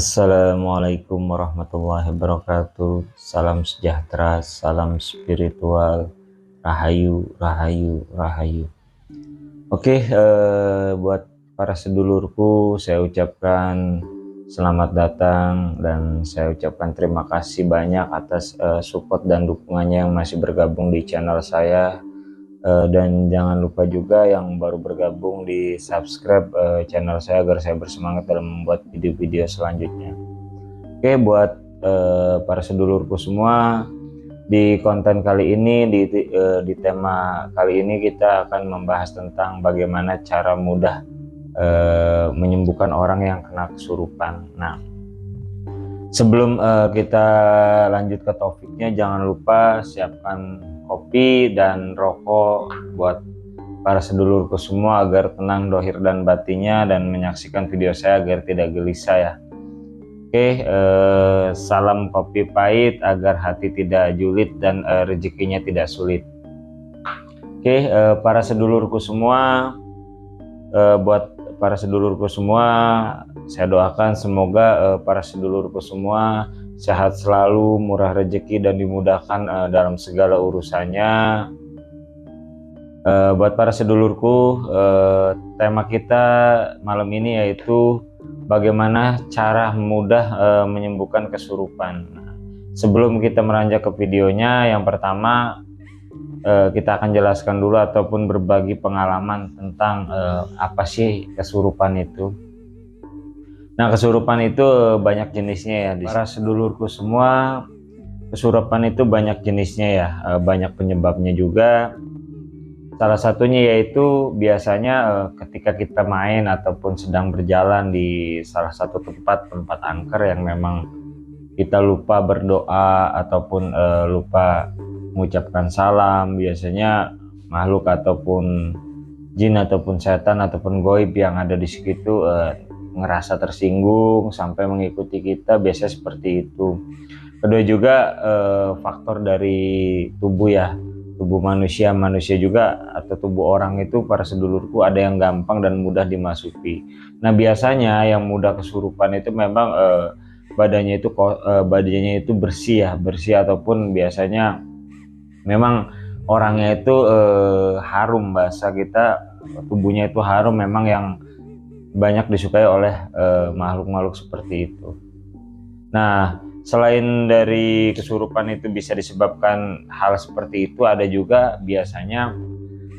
Assalamualaikum warahmatullahi wabarakatuh. Salam sejahtera, salam spiritual, rahayu, rahayu, rahayu. Oke, buat para sedulurku, saya ucapkan selamat datang dan saya ucapkan terima kasih banyak atas support dan dukungannya yang masih bergabung di channel saya. Dan jangan lupa juga yang baru bergabung di subscribe channel saya agar saya bersemangat dalam membuat video-video selanjutnya. Oke, buat para sedulurku semua, di konten kali ini, di tema kali ini kita akan membahas tentang bagaimana cara mudah menyembuhkan orang yang kena kesurupan. Nah, sebelum kita lanjut ke topiknya, jangan lupa siapkan kopi dan rokok buat para sedulurku semua agar tenang dohir dan batinnya dan menyaksikan video saya agar tidak gelisah ya. Oke, salam kopi pahit agar hati tidak julid dan rezekinya tidak sulit. Oke, para sedulurku semua, buat para sedulurku semua, saya doakan semoga para sedulurku semua sehat selalu, murah rezeki dan dimudahkan dalam segala urusannya. Buat para sedulurku, tema kita malam ini yaitu bagaimana cara mudah menyembuhkan kesurupan. Nah, sebelum kita meranjak ke videonya, yang pertama kita akan jelaskan dulu ataupun berbagi pengalaman tentang apa sih kesurupan itu. Nah, kesurupan itu banyak jenisnya ya. Para sedulurku semua, kesurupan itu banyak jenisnya ya, banyak penyebabnya juga. Salah satunya yaitu biasanya ketika kita main ataupun sedang berjalan di salah satu tempat angker yang memang kita lupa berdoa ataupun lupa mengucapkan salam. Biasanya makhluk ataupun jin ataupun setan ataupun goib yang ada di situ ngerasa tersinggung sampai mengikuti kita, biasanya seperti itu. Kedua juga faktor dari tubuh ya, tubuh manusia juga atau tubuh orang itu, para sedulurku, ada yang gampang dan mudah dimasuki. Nah, biasanya yang mudah kesurupan itu memang badannya itu bersih ataupun biasanya memang orangnya itu harum, bahasa kita tubuhnya itu harum, memang yang banyak disukai oleh makhluk-makhluk seperti itu. Nah, selain dari kesurupan itu bisa disebabkan hal seperti itu, ada juga biasanya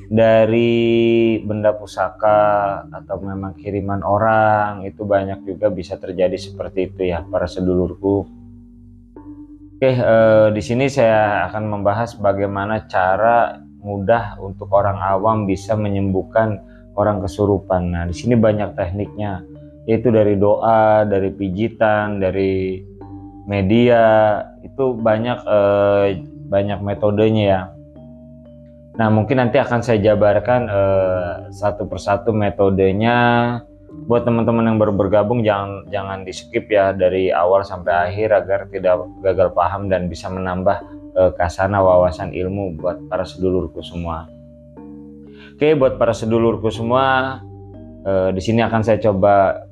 dari benda pusaka atau memang kiriman orang, itu banyak juga bisa terjadi seperti itu ya, para sedulurku. Oke, di sini saya akan membahas bagaimana cara mudah untuk orang awam bisa menyembuhkan orang kesurupan. Nah, di sini banyak tekniknya, yaitu dari doa, dari pijitan, dari media, itu banyak metodenya ya. Nah, mungkin nanti akan saya jabarkan satu persatu metodenya. Buat teman-teman yang baru bergabung, jangan di skip ya dari awal sampai akhir agar tidak gagal paham dan bisa menambah kasana wawasan ilmu buat para sedulurku semua. Oke, buat para sedulurku semua, di sini akan saya coba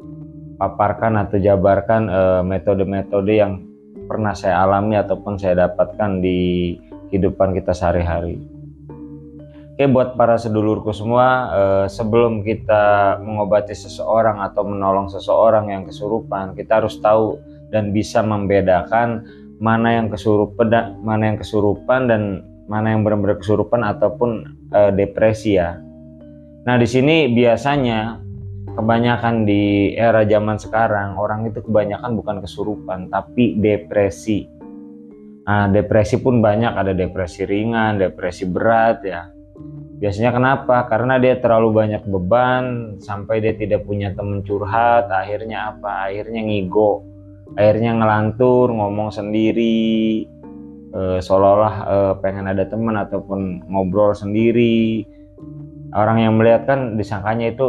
paparkan atau jabarkan metode-metode yang pernah saya alami ataupun saya dapatkan di kehidupan kita sehari-hari. Oke, buat para sedulurku semua, sebelum kita mengobati seseorang atau menolong seseorang yang kesurupan, kita harus tahu dan bisa membedakan mana yang kesurupan dan mana yang benar-benar kesurupan ataupun depresi ya. Nah, di sini biasanya kebanyakan di era zaman sekarang, orang itu kebanyakan bukan kesurupan tapi depresi. Nah, depresi pun banyak, ada depresi ringan, depresi berat ya. Biasanya kenapa? Karena dia terlalu banyak beban sampai dia tidak punya teman curhat. Akhirnya apa? Akhirnya ngigo, akhirnya ngelantur, ngomong sendiri, seolah-olah pengen ada teman ataupun ngobrol sendiri. Orang yang melihat kan disangkanya itu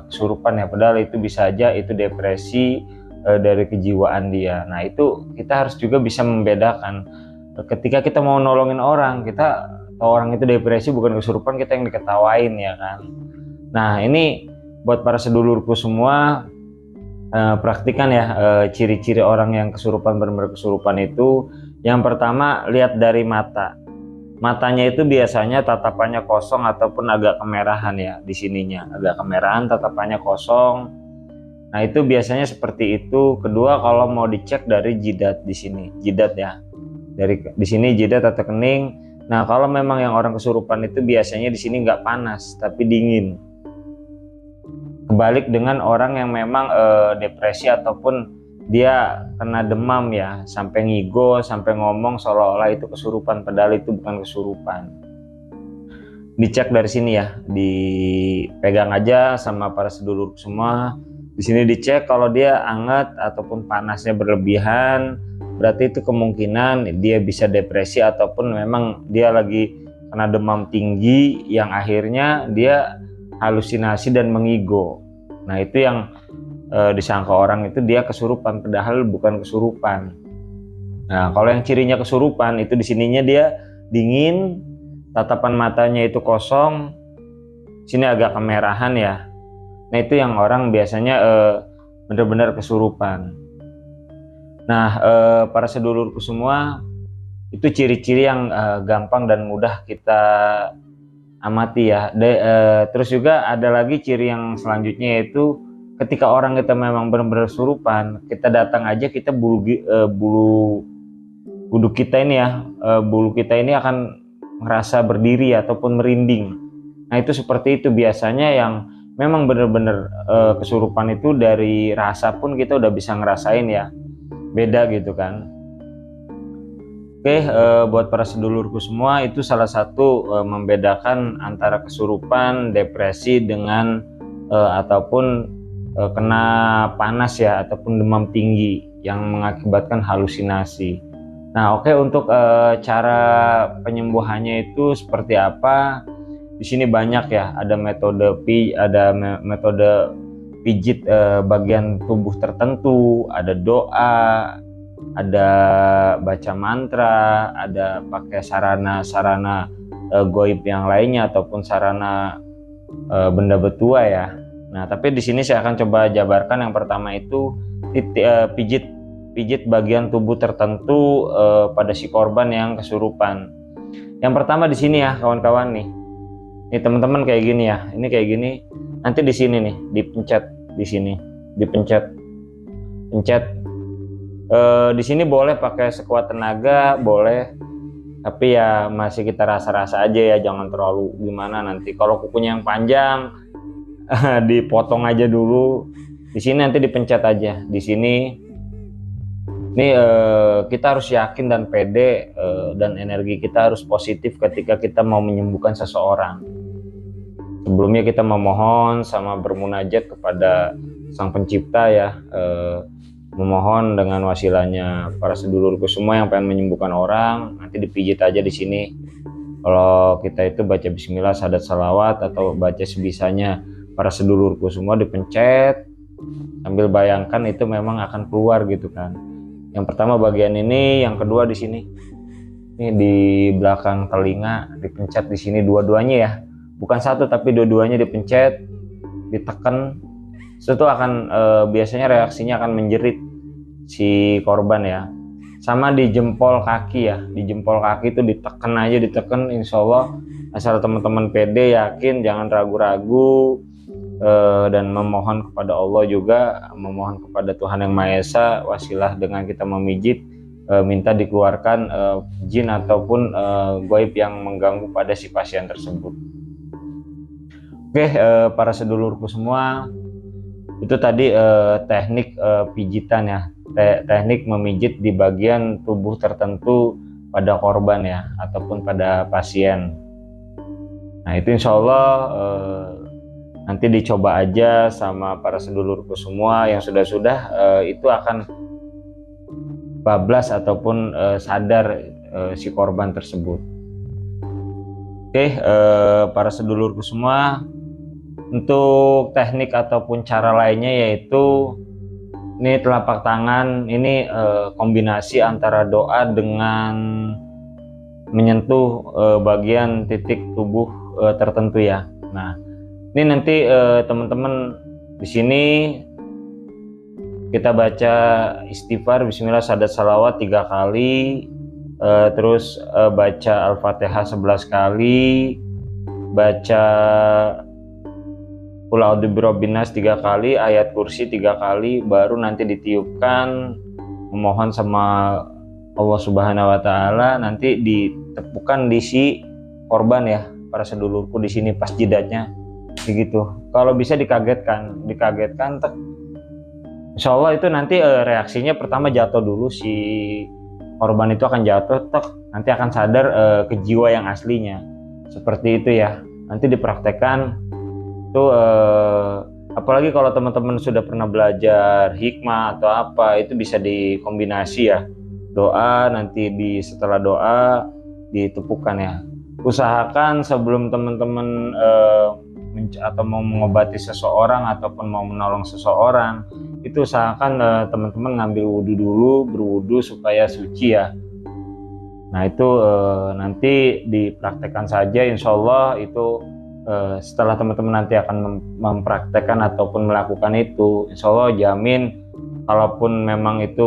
kesurupan ya, padahal itu bisa aja itu depresi dari kejiwaan dia. Nah, itu kita harus juga bisa membedakan. Ketika kita mau nolongin orang, kita tahu orang itu depresi bukan kesurupan, kita yang diketawain ya kan. Nah, ini buat para sedulurku semua, Praktikan ya ciri-ciri orang yang kesurupan, benar-benar kesurupan itu. Yang pertama, lihat dari mata. Matanya itu biasanya tatapannya kosong ataupun agak kemerahan ya, di sininya agak kemerahan, tatapannya kosong. Nah itu biasanya seperti itu. Kedua, kalau mau dicek dari jidat, di sini jidat ya, dari di sini jidat atau kening. Nah kalau memang yang orang kesurupan itu biasanya di sini nggak panas tapi dingin. Kebalik dengan orang yang memang depresi ataupun dia kena demam ya, sampai ngigo, sampai ngomong seolah-olah itu kesurupan, padahal itu bukan kesurupan. Dicek dari sini ya, dipegang aja sama para sedulur semua. Di sini dicek, kalau dia hangat ataupun panasnya berlebihan, berarti itu kemungkinan dia bisa depresi ataupun memang dia lagi kena demam tinggi yang akhirnya dia halusinasi dan mengigo. Nah itu yang disangka orang itu dia kesurupan, padahal bukan kesurupan. Nah kalau yang cirinya kesurupan itu di sininya dia dingin, tatapan matanya itu kosong, sini agak kemerahan ya. Nah itu yang orang biasanya benar-benar kesurupan. Nah para sedulurku semua, itu ciri-ciri yang gampang dan mudah kita amati ya. Terus juga ada lagi ciri yang selanjutnya, yaitu ketika orang kita memang benar-benar kesurupan, kita datang aja, kita bulu kuduk kita ini ya, bulu kita ini akan merasa berdiri ataupun merinding. Nah itu seperti itu biasanya yang memang benar-benar kesurupan itu. Dari rasa pun kita udah bisa ngerasain ya, beda gitu kan. Oke, buat para sedulurku semua, itu salah satu membedakan antara kesurupan, depresi dengan ataupun kena panas ya, ataupun demam tinggi yang mengakibatkan halusinasi. Nah, oke, untuk cara penyembuhannya itu seperti apa? Di sini banyak ya, ada metode pijit bagian tubuh tertentu, ada doa, ada baca mantra, ada pakai sarana-sarana goib yang lainnya ataupun sarana benda betua ya. Nah, tapi di sini saya akan coba jabarkan. Yang pertama itu pijit bagian tubuh tertentu pada si korban yang kesurupan. Yang pertama di sini ya kawan-kawan nih. Ini teman-teman kayak gini ya. Ini kayak gini. Nanti di sini nih, dipencet di sini, dipencet. Di sini boleh pakai sekuat tenaga, boleh. Tapi ya masih kita rasa-rasa aja ya, jangan terlalu gimana nanti. Kalau kukunya yang panjang dipotong aja dulu. Di sini nanti dipencet aja. Di sini nih kita harus yakin dan pede dan energi kita harus positif ketika kita mau menyembuhkan seseorang. Sebelumnya kita memohon sama bermunajat kepada Sang Pencipta ya, memohon dengan wasilahnya para sedulurku semua yang pengen menyembuhkan orang, nanti dipijit aja di sini. Kalau kita itu baca bismillah, syahadat, salawat, atau baca sebisanya para sedulurku semua, dipencet sambil bayangkan itu memang akan keluar gitu kan. Yang pertama bagian ini, yang kedua di sini. Ini di belakang telinga dipencet di sini dua-duanya ya. Bukan satu tapi dua-duanya dipencet, ditekan. Itu akan biasanya reaksinya akan menjerit si korban ya. Sama di jempol kaki ya, di jempol kaki itu ditekan aja, ditekan. Insya Allah asal teman-teman pede, yakin, jangan ragu-ragu, dan memohon kepada Allah juga, memohon kepada Tuhan Yang Maha Esa, wasilah dengan kita memijit, minta dikeluarkan jin ataupun goib yang mengganggu pada si pasien tersebut. Oke, para sedulurku semua, itu tadi teknik pijitan ya, teknik memijit di bagian tubuh tertentu pada korban ya, ataupun pada pasien. Nah itu insya Allah nanti dicoba aja sama para sedulurku semua yang sudah itu akan bablas ataupun sadar si korban tersebut. Oke, para sedulurku semua, untuk teknik ataupun cara lainnya yaitu ini telapak tangan, ini kombinasi antara doa dengan menyentuh bagian titik tubuh tertentu ya. Nah ini nanti teman-teman di sini kita baca istighfar, bismillah, sadat, salawat 3 kali, terus baca Al-Fatihah 11 kali, baca Qul a'udzu birabbin nas 3 kali, ayat kursi 3 kali, baru nanti ditiupkan, memohon sama Allah Subhanahu wa taala, nanti ditepukan di si korban ya, para sedulurku di sini pas jidatnya begitu. Kalau bisa dikagetkan insya Allah itu nanti reaksinya pertama jatuh dulu, si korban itu akan jatuh, nanti akan sadar ke jiwa yang aslinya, seperti itu ya. Nanti dipraktekkan itu, apalagi kalau teman-teman sudah pernah belajar hikmah atau apa, itu bisa dikombinasi ya, doa nanti setelah doa ditepukan ya. Usahakan sebelum teman-teman atau mau mengobati seseorang ataupun mau menolong seseorang, itu usahakan teman-teman ngambil wudhu dulu, berwudhu supaya suci ya. Nah itu nanti dipraktekkan saja, insya Allah itu setelah teman-teman nanti akan mempraktekkan ataupun melakukan itu, insya Allah jamin, kalaupun memang itu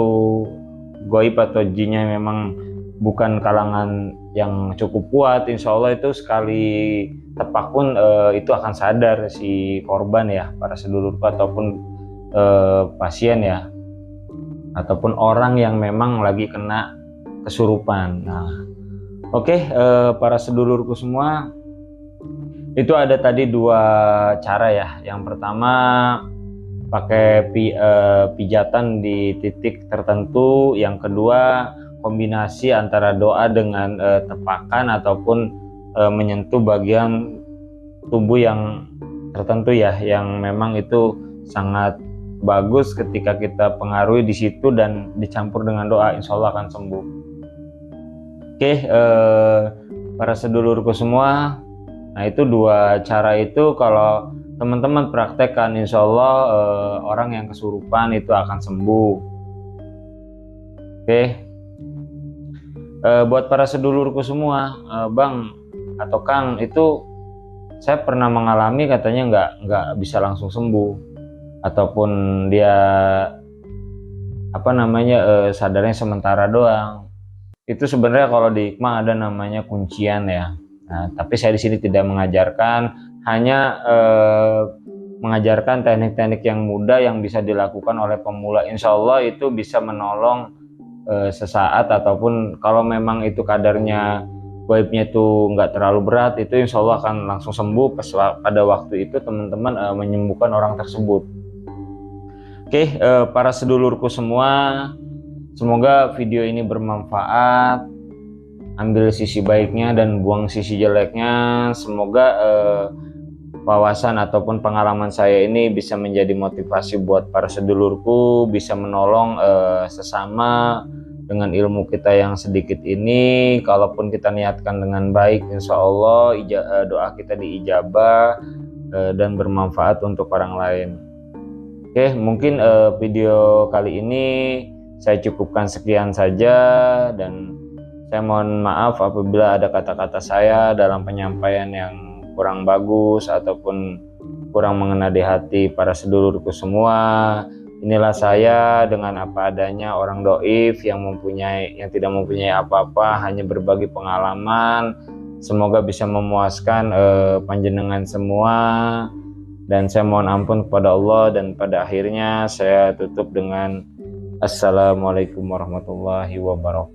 goib atau jinnya memang bukan kalangan yang cukup kuat, insya Allah itu sekali tepak pun itu akan sadar si korban ya, para sedulurku ataupun pasien ya, ataupun orang yang memang lagi kena kesurupan. Nah oke, para sedulurku semua, itu ada tadi 2 cara ya. Yang pertama pakai pijatan di titik tertentu, yang kedua kombinasi antara doa dengan tepakan ataupun menyentuh bagian tubuh yang tertentu ya, yang memang itu sangat bagus ketika kita pengaruhi di situ dan dicampur dengan doa, insya Allah akan sembuh. Oke, para sedulurku semua, nah itu 2 cara itu kalau teman-teman praktekkan, insya Allah orang yang kesurupan itu akan sembuh. Oke, buat para sedulurku semua, Bang atau Kang, itu saya pernah mengalami katanya nggak bisa langsung sembuh, ataupun dia sadarnya sementara doang. Itu sebenarnya kalau di hikmah ada namanya kuncian ya. Nah, tapi saya di sini tidak mengajarkan, hanya mengajarkan teknik-teknik yang mudah yang bisa dilakukan oleh pemula. Insya Allah itu bisa menolong sesaat, ataupun kalau memang itu kadarnya gaibnya itu nggak terlalu berat, itu insya Allah akan langsung sembuh pada waktu itu teman-teman menyembuhkan orang tersebut. Oke, para sedulurku semua, semoga video ini bermanfaat. Ambil sisi baiknya dan buang sisi jeleknya. Semoga wawasan ataupun pengalaman saya ini bisa menjadi motivasi buat para sedulurku, bisa menolong sesama dengan ilmu kita yang sedikit ini. Kalaupun kita niatkan dengan baik, insya Allah doa kita diijabah dan bermanfaat untuk orang lain. Oke, mungkin video kali ini saya cukupkan sekian saja, dan saya mohon maaf apabila ada kata-kata saya dalam penyampaian yang kurang bagus ataupun kurang mengena di hati para sedulurku semua. Inilah saya dengan apa adanya, orang doif yang tidak mempunyai apa-apa, hanya berbagi pengalaman. Semoga bisa memuaskan panjenengan semua, dan saya mohon ampun kepada Allah, dan pada akhirnya saya tutup dengan Assalamualaikum warahmatullahi wabarakatuh.